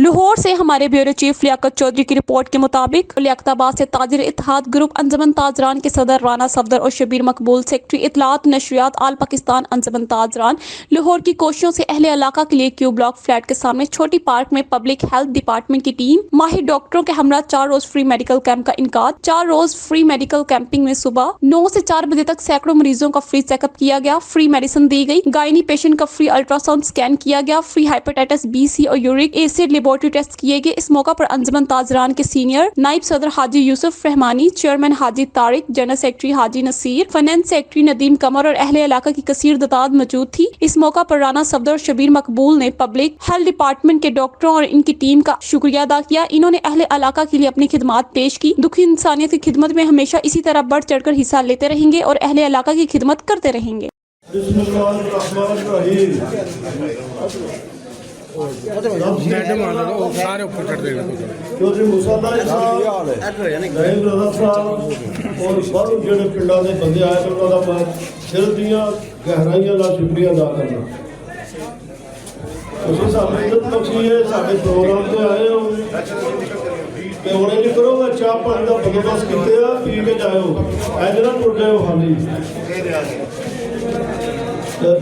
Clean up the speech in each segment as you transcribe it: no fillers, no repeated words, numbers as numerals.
लाहौर से हमारे bureau chief Liaquat Chaudhary की रिपोर्ट के मुताबिक लियाकताबाद से ताजिर इत्तेहाद ग्रुप अंजुमन ताजरान के सदर राना सफदर और शबीर मकबूल सेक्रेटरी इतलात नशरियात आल पाकिस्तान अंजुमन ताजरान लाहौर की कोशिशों से अहले इलाका के लिए क्यू ब्लॉक फ्लैट के सामने छोटी पार्क में पब्लिक हेल्थ डिपार्टमेंट की टीम माहिर डॉक्टरों के हमरा 4 रोज फ्री मेडिकल कैंप का इनकार। 4 रोज फ्री मेडिकल कैंपिंग में सुबह 9 से 4 बजे तक सैकड़ों मरीजों का फ्री चेकअप किया गया, फ्री मेडिसिन दी गई, गायनी पेशेंट का फ्री अल्ट्रासाउंड स्कैन किया गया, फ्री हेपेटाइटिस बी, सी और यूरिक एसिड लेबोरेटरी टेस्ट किए गए। इस मौका पर अंजुमन ताजरान के सीनियर नाइब सदर हाजी यूसुफ रहमानी, चेयरमैन हाजी तारिक, जनरल सेक्रेटरी हाजी नसीर, फाइनेंस सेक्रेटरी नदीम कमर और अहले इलाका की कसीर तादाद मौजूद थी। इस मौका पर राना सफदर और शबीर मकबूल ने पब्लिक हेल्थ डिपार्टमेंट के डॉक्टरों और इनकी टीम का शुक्रिया अदा किया। इन्होंने अहले इलाका के लिए अपनी खिदमत पेश की। दुखी इंसानियत की खिदमत में हमेशा इसी तरह बढ़ चढ़कर हिस्सा लेते रहेंगे और अहले इलाका की खिदमत करते रहेंगे। सारे ऊपर चढ़ देगा चौधरी मुसादारी साहब रहीम रजा साहब और बाहरों ਜਿਹੜੇ ਪਿੰਡਾਂ ਦੇ ਬੰਦੇ ਆਏ ਤੇ ਉਹਨਾਂ ਦਾ ਮੈਂ ਦਿਲ ਦੀਆਂ ਗਹਿਰਾਈਆਂ ਨਾਲ ਸ਼ੁਕਰੀਆ ਅਦਾ ਕਰਦਾ। ਤੁਸੀਂ ਸਾਨੂੰ ਇੱਜ਼ਤ ਬਖਸ਼ੀ ਹੈ, ਸਾਡੇ ਪ੍ਰੋਗਰਾਮ ਤੇ ਆਏ ਹੋ ਤੇ ਹੁਣ ਇਹ ਕਰੋਗੇ ਚਾਹ ਪਾਣੀ ਦਾ ਬੰਦੋਬਸਤ ਕੀਤੇ ਆ, ਪੀ ਕੇ ਜਾਇਓ, ਐਂ ਨਾ ਟੁੱਟ ਜਾਇਓ ਖਾਲੀ।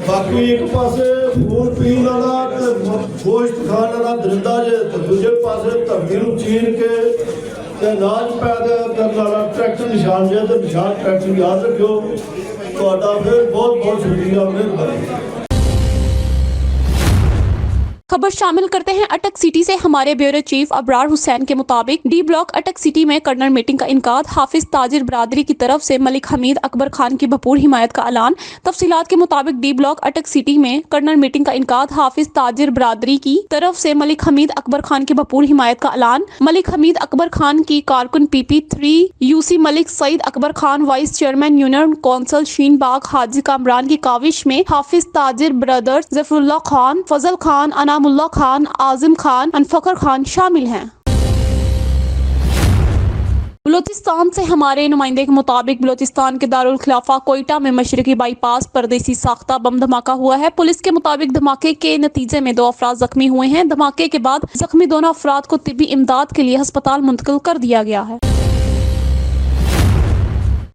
ਬਾਕੀ ਇੱਕ ਪਾਸੇ ਫੂਲ ਪੀਣ ਵਾਲਾ ਤੇ ਗੋਸ਼ਤ ਖਾਣ ਵਾਲਾ ਦਰਿੰਦਾ ਜੇ ਤੇ ਦੂਜੇ ਪਾਸੇ ਧਰਤੀ ਨੂੰ ਚੀਰ ਕੇ ਤੇ ਅਨਾਜ ਪੈਦਾ ਕਰਨ ਵਾਲਾ ਟਰੈਕਟਰ ਨਿਸ਼ਾਨ ਜੇ ਤੇ ਨਿਸ਼ਾਨ ਟਰੈਕਟਰ ਯਾਦ ਰੱਖਿਓ। ਤੁਹਾਡਾ ਫਿਰ ਬਹੁਤ ਬਹੁਤ ਸ਼ੁਕਰੀਆ, ਮਿਹਰਬਾਨੀ। खबर शामिल करते हैं अटक सिटी से। हमारे ब्यूरो चीफ अबरार हुसैन के मुताबिक डी ब्लॉक अटक सिटी में कर्नल मीटिंग का इनकाद, हाफिज ताजिर बरादरी की तरफ से मलिक हमीद अकबर खान की भरपूर हिमायत का ऐलान। तफसीलात के मुताबिक डी ब्लॉक अटक सिटी में कर्नल मीटिंग का इनकाद, हाफिज ताजिर बरादरी की तरफ से मलिक हमीद अकबर खान की भरपूर हिमायत का ऐलान। मलिक हमीद अकबर खान की कारकुन PP3 UC Malik Saeed Akbar Khan vice chairman union council Sheen Bagh Haji Kamran की काविश में हाफिज ताजिर ब्रदर्स जफरुल्लाह खान, फजल खान, अनामुल्लाह खान, आजिम खान, अनफकर खान शामिल हैं। बलोचिस्तान से हमारे नुमाइंदे के मुताबिक बलोचिस्तान के दारुल खिलाफा कोयटा में मशरकी बाईपास परदेसी साख्ता बम धमाका हुआ है। पुलिस के मुताबिक धमाके के नतीजे में 2 अफराद जख्मी हुए हैं। धमाके के बाद जख्मी दोनों अफराद को तिब्बी इमदाद के लिए अस्पताल मुंतकिल कर दिया गया है।